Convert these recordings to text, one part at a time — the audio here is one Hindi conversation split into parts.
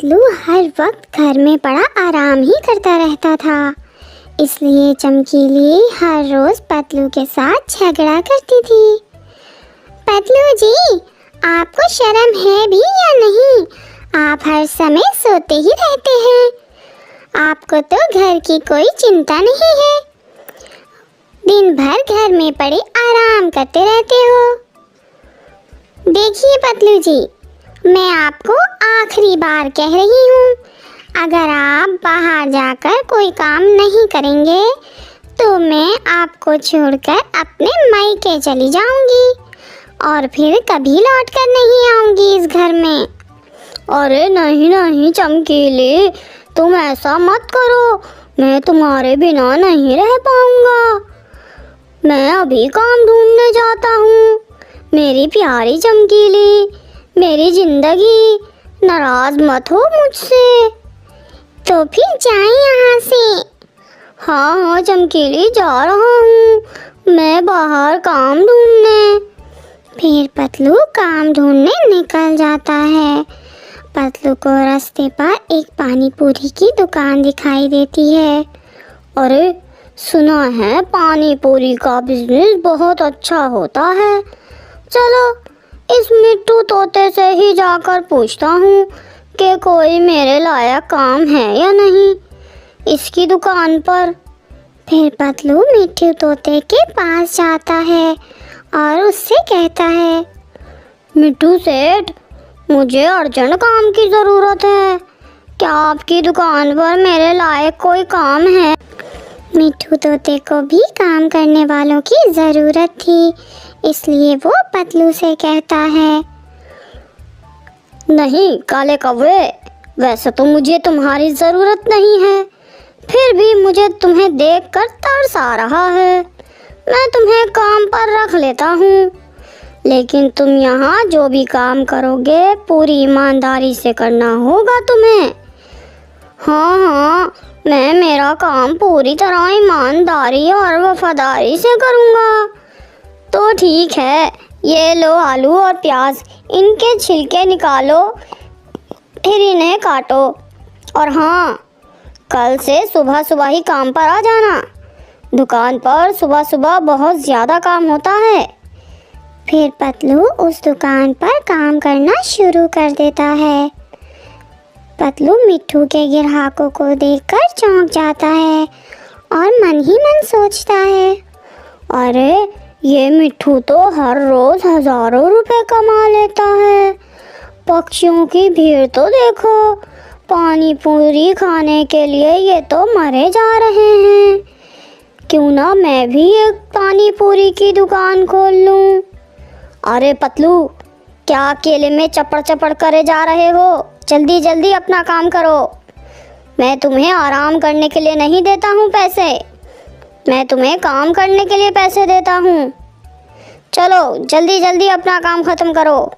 पतलू हर वक्त घर में पड़ा आराम ही करता रहता था, इसलिए चमकीली हर रोज पतलू के साथ झगड़ा करती थी। पतलू जी, आपको शर्म है भी या नहीं? आप हर समय सोते ही रहते हैं। आपको तो घर की कोई चिंता नहीं है। दिन भर घर में पड़े आराम करते रहते हो। देखिए पतलू जी, मैं आपको आखिरी बार कह रही हूँ, अगर आप बाहर जाकर कोई काम नहीं करेंगे तो मैं आपको छोड़कर अपने मायके चली जाऊंगी और फिर कभी लौट कर नहीं आऊंगी इस घर में। अरे नहीं नहीं चमकीली, तुम ऐसा मत करो, मैं तुम्हारे बिना नहीं रह पाऊंगा। मैं अभी काम ढूंढने जाता हूँ। मेरी प्यारी चमकीली, मेरी जिंदगी, नाराज मत हो मुझसे। तो फिर जाएं यहाँ से। हाँ हाँ चमकीली, जा रहा हूँ मैं बाहर काम ढूंढने। फिर पतलू काम ढूंढने निकल जाता है। पतलू को रास्ते पर एक पानी पूरी की दुकान दिखाई देती है। अरे सुना है पानी पूरी का बिजनेस बहुत अच्छा होता है। चलो इस मिट्टू तोते से ही जाकर पूछता हूँ कि कोई मेरे लायक काम है या नहीं इसकी दुकान पर। फिर पतलू मिट्टू तोते के पास जाता है और उससे कहता है, मिट्टू सेठ, मुझे अर्जेंट काम की ज़रूरत है। क्या आपकी दुकान पर मेरे लायक कोई काम है? मिट्टू तोते को भी काम करने वालों की ज़रूरत थी, इसलिए वो पतलू से कहता है, नहीं काले कौवे, वैसे तो मुझे तुम्हारी ज़रूरत नहीं है, फिर भी मुझे तुम्हें देखकर तरस आ रहा है। मैं तुम्हें काम पर रख लेता हूँ, लेकिन तुम यहाँ जो भी काम करोगे पूरी ईमानदारी से करना होगा तुम्हें। हाँ हाँ, मैं मेरा काम पूरी तरह ईमानदारी और वफादारी से करूँगा। तो ठीक है, ये लो आलू और प्याज, इनके छिलके निकालो, फिर इन्हें काटो। और हाँ, कल से सुबह सुबह ही काम पर आ जाना। दुकान पर सुबह सुबह बहुत ज़्यादा काम होता है। फिर पतलू उस दुकान पर काम करना शुरू कर देता है। पतलू मिट्टू के ग्राहकों को देखकर चौंक जाता है और मन ही मन सोचता है, अरे ये मिट्टू तो हर रोज़ हज़ारों रुपए कमा लेता है। पक्षियों की भीड़ तो देखो, पानी पूरी खाने के लिए ये तो मरे जा रहे हैं। क्यों ना मैं भी एक पानी पूरी की दुकान खोल लूँ। अरे पतलू, क्या अकेले में चपड़ चपड़ करे जा रहे हो? जल्दी जल्दी अपना काम करो। मैं तुम्हें आराम करने के लिए नहीं देता हूँ पैसे, मैं तुम्हें काम करने के लिए पैसे देता हूँ। चलो जल्दी जल्दी अपना काम ख़त्म करो।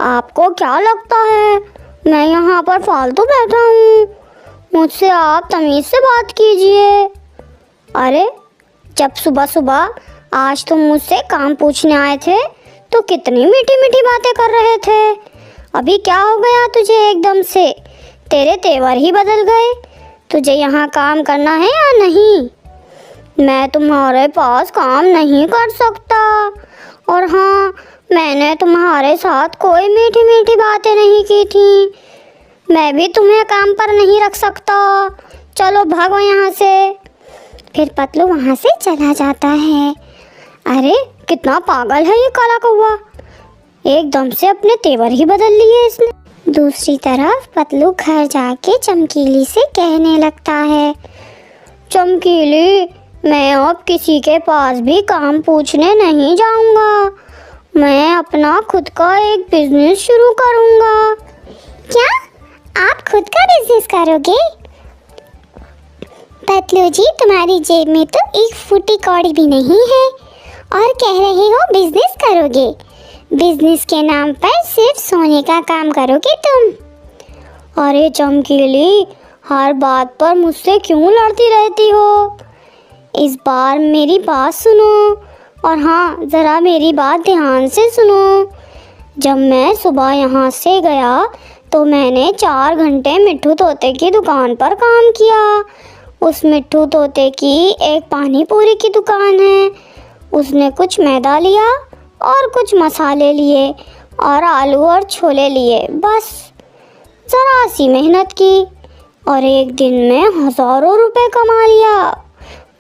आपको क्या लगता है मैं यहाँ पर फालतू बैठा हूँ? मुझसे आप तमीज़ से बात कीजिए। अरे जब सुबह सुबह आज तुम मुझसे काम पूछने आए थे तो कितनी मीठी मीठी बातें कर रहे थे। अभी क्या हो गया तुझे एकदम से? तेरे तेवर ही बदल गए। तुझे यहाँ काम करना है या नहीं? मैं तुम्हारे पास काम नहीं कर सकता। और हाँ, मैंने तुम्हारे साथ कोई मीठी मीठी बातें नहीं की थी। मैं भी तुम्हें काम पर नहीं रख सकता। चलो भागो यहाँ से। फिर पतलू वहाँ से चला जाता है। अरे कितना पागल है ये काला कौवा, एकदम से अपने तेवर ही बदल लिए इसने। दूसरी तरफ पतलू घर जाके चमकीली से कहने लगता है, चमकीली, मैं अब किसी के पास भी काम पूछने नहीं जाऊंगा। मैं अपना खुद का एक बिजनेस शुरू करूंगा। क्या आप खुद का बिजनेस करोगे? पतलू जी, तुम्हारी जेब में तो एक फूटी कौड़ी भी नहीं है और कह रहे हो बिजनेस करोगे। बिजनेस के नाम पर सिर्फ सोने का काम करोगे तुम। अरे चमकीली, हर बात पर मुझसे क्यों लड़ती रहती हो? इस बार मेरी बात सुनो, और हाँ, ज़रा मेरी बात ध्यान से सुनो। जब मैं सुबह यहाँ से गया तो मैंने 4 घंटे मिट्ठू तोते की दुकान पर काम किया। उस मिट्ठू तोते की एक पानी पूरी की दुकान है। उसने कुछ मैदा लिया और कुछ मसाले लिए और आलू और छोले लिए। बस ज़रा सी मेहनत की और एक दिन में हज़ारों रुपए कमा लिया।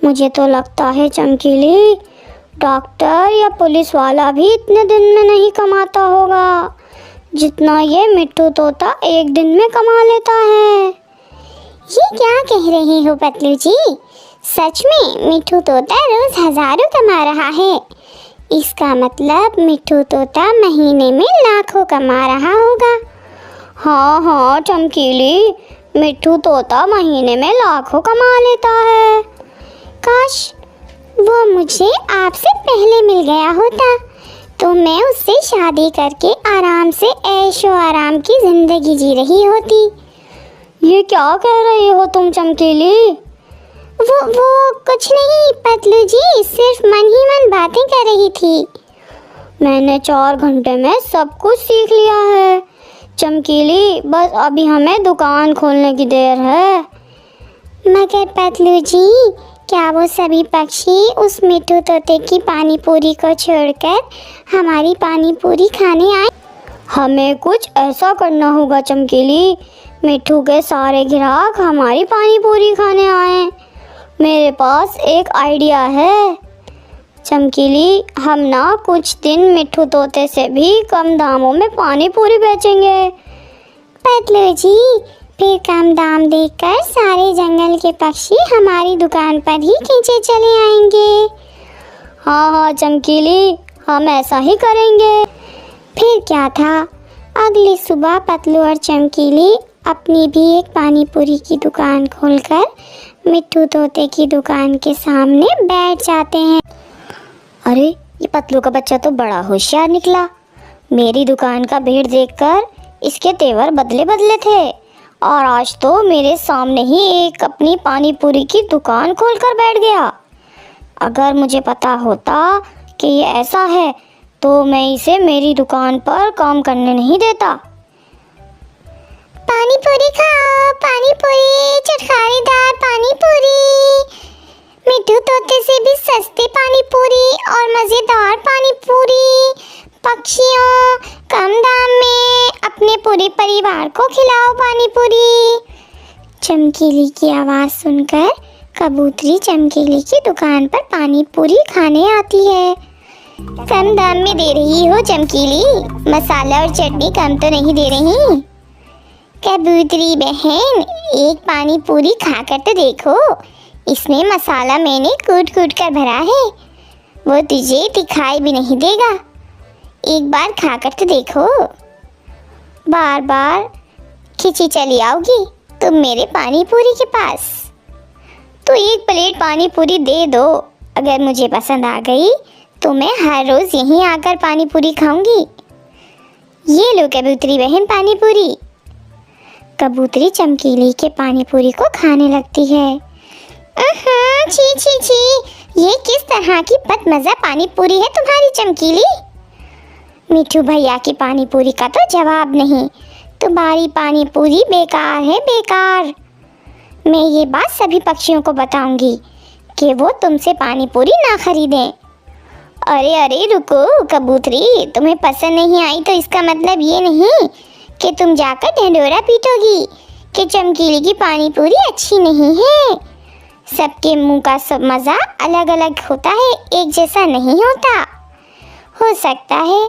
मुझे तो लगता है चमकीली, डॉक्टर या पुलिस वाला भी इतने दिन में नहीं कमाता होगा जितना ये मिट्ठू तोता एक दिन में कमा लेता है। ये क्या कह रहे हो पतलू जी? सच में मिट्ठू तोता रोज हजारों कमा रहा है। इसका मतलब मिट्ठू तोता महीने में लाखों कमा रहा होगा। हाँ हाँ चमकीली, मिट्ठू तोता महीने में लाखों कमा लेता है। काश वो मुझे आपसे पहले मिल गया होता तो मैं उससे शादी करके आराम से ऐशो आराम की जिंदगी जी रही होती। ये क्या कह रही हो तुम चमकीली? वो कुछ नहीं पतलू जी, सिर्फ मन ही मन बातें कर रही थी। मैंने 4 घंटे में सब कुछ सीख लिया है चमकीली, बस अभी हमें दुकान खोलने की देर है। मगर पतलू जी, क्या वो सभी पक्षी उस मिट्ठू तोते की पानी पूरी को छोड़कर हमारी पानी पूरी खाने आए? हमें कुछ ऐसा करना होगा चमकीली, मिट्ठू के सारे ग्राहक हमारी पानी पूरी खाने आए। मेरे पास एक आइडिया है चमकीली, हम ना कुछ दिन मिट्ठू तोते से भी कम दामों में पानी पूरी बेचेंगे। पतलू जी, फिर कम दाम देकर सारे जंगल के पक्षी हमारी दुकान पर ही खींचे चले आएंगे। हाँ हाँ चमकीली, हम ऐसा ही करेंगे। फिर क्या था, अगली सुबह पतलू और चमकीली अपनी भी एक पानी पूरी की दुकान खोलकर मिट्ठू तोते की दुकान के सामने बैठ जाते हैं। अरे ये पतलू का बच्चा तो बड़ा होशियार निकला। मेरी दुकान का भीड़ देखकर इसके तेवर बदले बदले थे और आज तो मेरे सामने ही एक अपनी पानी पूरी की दुकान खोलकर बैठ गया। अगर मुझे पता होता कि ये ऐसा है तो मैं इसे मेरी दुकान पर काम करने नहीं देता। पानी पूरी खाओ, पानी पूरी, चटखारेदार पानी पूरी, मिट्ठू तोते से भी सस्ते पानी पूरी और मज़ेदार पानी पूरी। पक्षियों, कम दाम में अपने पूरे परिवार को खिलाओ पानी पूरी। चमकीली की आवाज़ सुनकर कबूतरी चमकीली की दुकान पर पानी पूरी खाने आती है। कम दाम में दे रही हो चमकीली, मसाला और चटनी कम तो नहीं दे रही? कबूतरी बहन, एक पानी पूरी खाकर तो देखो, इसमें मसाला मैंने कूट कूट कर भरा है, वो तुझे दिखाई भी नहीं देगा। एक बार खाकर तो देखो। बार बार खिंची चली आओगी तुम मेरे पानी पूरी के पास, तो एक प्लेट पानी पूरी दे दो। अगर मुझे पसंद आ गई तो मैं हर रोज़ यहीं आकर पानी पूरी खाऊंगी। ये लो कबूतरी बहन पानी पूरी। कबूतरी चमकीली के पानी पूरी को खाने लगती है। छी छी छी, ये किस तरह की बदमज़ा पानी पूरी है तुम्हारी चमकीली? मिट्ठू भैया की पानी पूरी का तो जवाब नहीं, तुम्हारी पानी पूरी बेकार है, बेकार। मैं ये बात सभी पक्षियों को बताऊंगी कि वो तुमसे पानी पूरी ना खरीदें। अरे अरे रुको कबूतरी, तुम्हें पसंद नहीं आई तो इसका मतलब ये नहीं कि तुम जाकर ढिंढोरा पीटोगी कि चमकीली की पानी पूरी अच्छी नहीं है। सबके मुंह का सब मज़ा अलग अलग होता है, एक जैसा नहीं होता। हो सकता है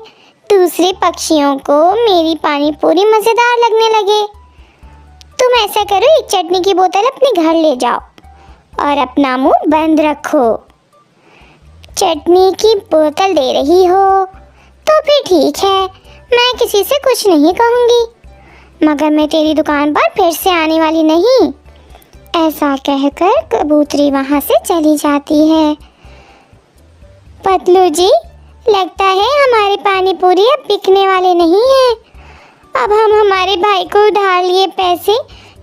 दूसरे पक्षियों को मेरी पानी पूरी मज़ेदार लगने लगे। तुम ऐसा करो, एक चटनी की बोतल अपने घर ले जाओ और अपना मुंह बंद रखो। चटनी की बोतल दे रही हो तो फिर ठीक है, मैं किसी से कुछ नहीं कहूँगी, मगर मैं तेरी दुकान पर फिर से आने वाली नहीं। ऐसा कहकर कबूतरी वहाँ से चली जाती है। पतलू जी, लगता है हमारे पानी पूरी अब बिकने वाले नहीं हैं। अब हम हमारे भाई को उधार लिए पैसे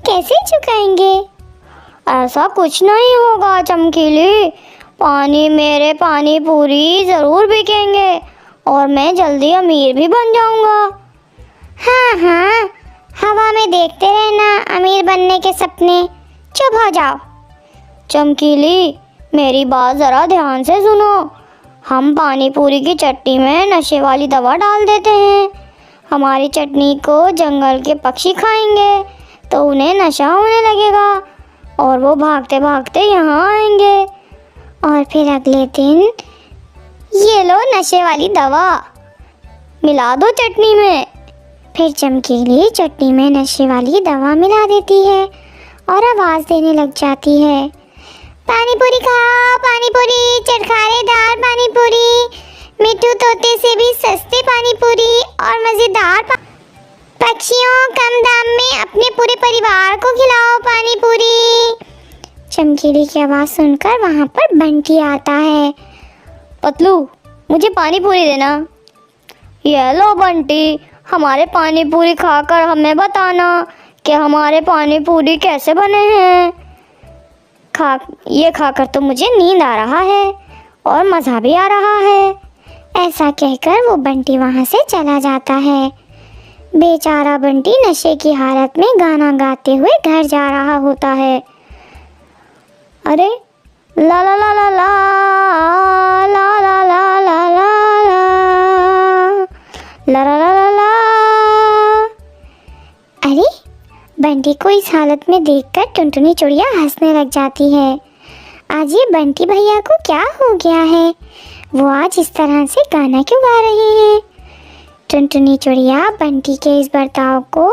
कैसे चुकाएंगे? ऐसा कुछ नहीं होगा चमकीली, मेरे पानी पूरी ज़रूर बिकेंगे और मैं जल्दी अमीर भी बन जाऊंगा। हाँ हाँ, हवा में देखते रहना अमीर बनने के सपने। चुप हो जाओ। चमकीली, मेरी बात ज़रा ध्यान से सुनो। हम पानी पूरी की चटनी में नशे वाली दवा डाल देते हैं। हमारी चटनी को जंगल के पक्षी खाएंगे तो उन्हें नशा होने लगेगा और वो भागते भागते यहाँ आएंगे। और फिर अगले दिन ये लो नशे वाली दवा, मिला दो चटनी में। फिर चमकीली चटनी में नशे वाली दवा मिला देती है और आवाज़ देने लग जाती है, पानी पूरी खाओ, पानी पूरी, चटखारेदार पानी पूरी, मिट्टू तोते से भी सस्ते पानी पूरी और मज़ेदार पक्षियों कम दाम में अपने पूरे परिवार को खिलाओ पानी पूरी। चमकीली की आवाज़ सुनकर वहाँ पर बंटी आता है। पतलू, मुझे पानी पूरी देना। ये लो बंटी, हमारे पानी पूरी खाकर हमें बताना कि हमारे पानी पूरी कैसे बने हैं। ये खाकर तो मुझे नींद आ रहा है और मज़ा भी आ रहा है। ऐसा कहकर वो बंटी वहाँ से चला जाता है। बेचारा बंटी नशे की हालत में गाना गाते हुए घर जा रहा होता है। अरे ला ला ला ला ला ला ला ला ला ला ला ला ला ला। अरे बंटी को इस हालत में देखकर टुनटुनी चुड़िया हंसने लग जाती है। आज ये बंटी भैया को क्या हो गया है, वो आज इस तरह से गाना क्यों गा रहे हैं। टुनटुनी चुड़िया बंटी के इस बर्ताव को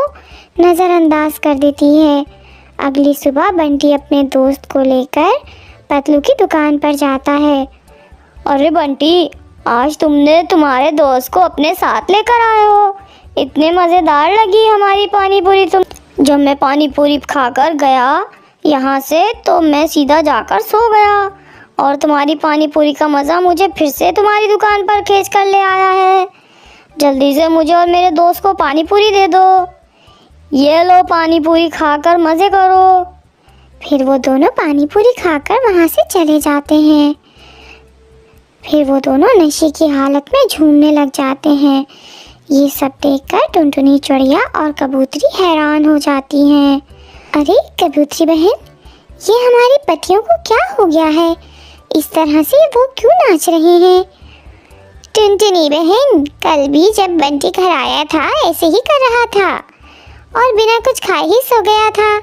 नज़रअंदाज कर देती है। अगली सुबह बंटी अपने दोस्त को लेकर पतलू की दुकान पर जाता है। अरे बंटी, आज तुमने तुम्हारे दोस्त को अपने साथ लेकर आए हो। इतने मज़ेदार लगी हमारी पानी पूरी। तुम जब मैं पानी पूरी खाकर गया यहाँ से तो मैं सीधा जाकर सो गया और तुम्हारी पानी पूरी का मज़ा मुझे फिर से तुम्हारी दुकान पर खींच कर ले आया है। जल्दी से मुझे और मेरे दोस्त को पानी पूरी दे दो। ये लो पानी पूरी खाकर मज़े करो। फिर वो दोनों पानी पूरी खाकर वहाँ से चले जाते हैं। फिर वो दोनों नशे की हालत में झूमने लग जाते हैं। ये सब देखकर टुनटुनी चुड़िया और कबूतरी हैरान हो जाती हैं। अरे कबूतरी बहन, ये हमारी पतियों को क्या हो गया है, इस तरह से वो क्यों नाच रहे हैं। टुनटुनी बहन, कल भी जब बंटी घर आया था ऐसे ही कर रहा था और बिना कुछ खाए ही सो गया था।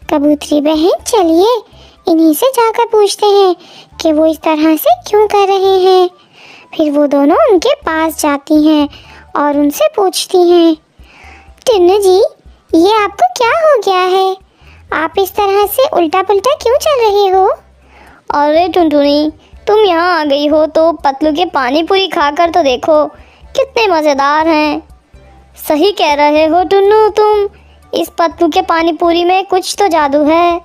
कबूतरी बहन, चलिए इन्हीं से जाकर पूछते हैं कि वो इस तरह से क्यों कर रहे हैं। फिर वो दोनों उनके पास जाती हैं और उनसे पूछती हैं, टुन्नू जी, ये आपको क्या हो गया है, आप इस तरह से उल्टा पुल्टा क्यों चल रहे हो। अरे टुनटुनी, तुम यहाँ आ गई हो तो पतलू के पानी पूरी खाकर तो देखो, कितने मज़ेदार हैं। सही कह रहे हो टुन्नू तुम, इस पतलू के पानी पूरी में कुछ तो जादू है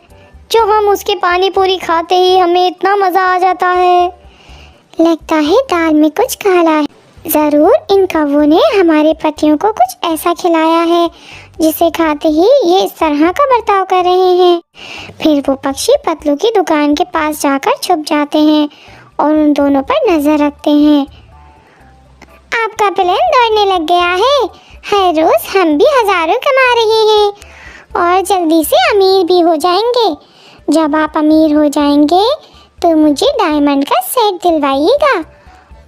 जो हम उसके पानी पूरी खाते ही हमें इतना मज़ा आ जाता है। लगता है दाल में कुछ काला है। ज़रूर इन कौवों ने हमारे पतियों को कुछ ऐसा खिलाया है जिसे खाते ही ये इस तरह का बर्ताव कर रहे हैं। फिर वो पक्षी पतलू की दुकान के पास जाकर छुप जाते हैं और उन दोनों पर नज़र रखते हैं। आपका प्लान दौड़ने लग गया है। हर रोज़ हम भी हज़ारों कमा रहे हैं और जल्दी से अमीर भी हो जाएंगे। जब आप अमीर हो जाएंगे तो मुझे डायमंड का सेट दिलवाइएगा।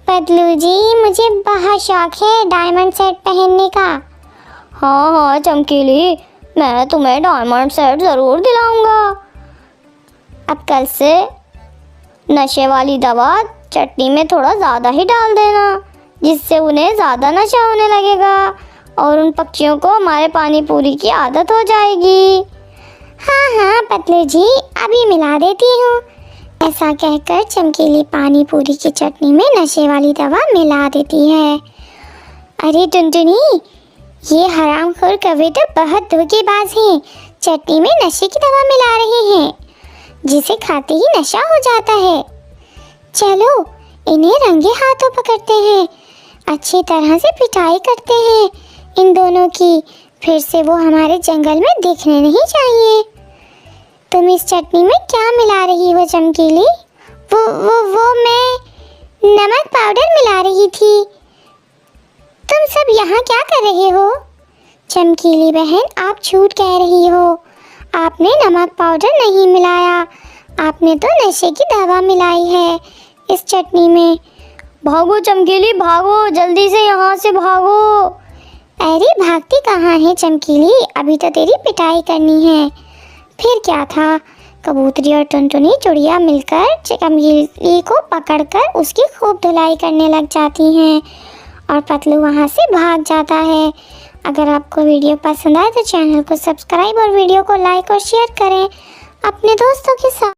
पतलू जी, मुझे बहुत शौक है डायमंड सेट पहनने का। हाँ हाँ चमकीली, मैं तुम्हें डायमंड सेट ज़रूर दिलाऊंगा। अब कल से नशे वाली दवा चटनी में थोड़ा ज़्यादा ही डाल देना, जिससे उन्हें ज़्यादा नशा होने लगेगा और उन पक्षियों को हमारे पानी पूरी की आदत हो जाएगी। हाँ हाँ पतलू जी, अभी मिला देती हूँ। ऐसा कहकर चमकीली पानी पूरी की चटनी में नशे वाली दवा मिला देती है। अरे टुनटुनी, ये हरामखोर कौवे तो बहुत धोखेबाज हैं। चटनी में नशे की दवा मिला रहे हैं जिसे खाते ही नशा हो जाता है। चलो इन्हें रंगे हाथों पकड़ते हैं, अच्छी तरह से पिटाई करते हैं इन दोनों की, फिर से वो हमारे जंगल में दिखने नहीं चाहिए। तुम इस चटनी में क्या मिला रही हो चमकीली? वो मैं नमक पाउडर मिला रही थी। तुम सब यहाँ क्या कर रहे हो? चमकीली बहन, आप झूठ कह रही हो। आपने नमक पाउडर नहीं मिलाया, आपने तो नशे की दवा मिलाई है इस चटनी में। भागो चमकीली भागो, जल्दी से यहाँ से भागो। अरे भागती कहाँ है चमकीली, अभी तो तेरी पिटाई करनी है। फिर क्या था, कबूतरी और टुनटुनी चिड़िया मिलकर चमकीली को पकड़कर उसकी खूब धुलाई करने लग जाती हैं और पतलू वहाँ से भाग जाता है। अगर आपको वीडियो पसंद आए तो चैनल को सब्सक्राइब और वीडियो को लाइक और शेयर करें अपने दोस्तों के साथ।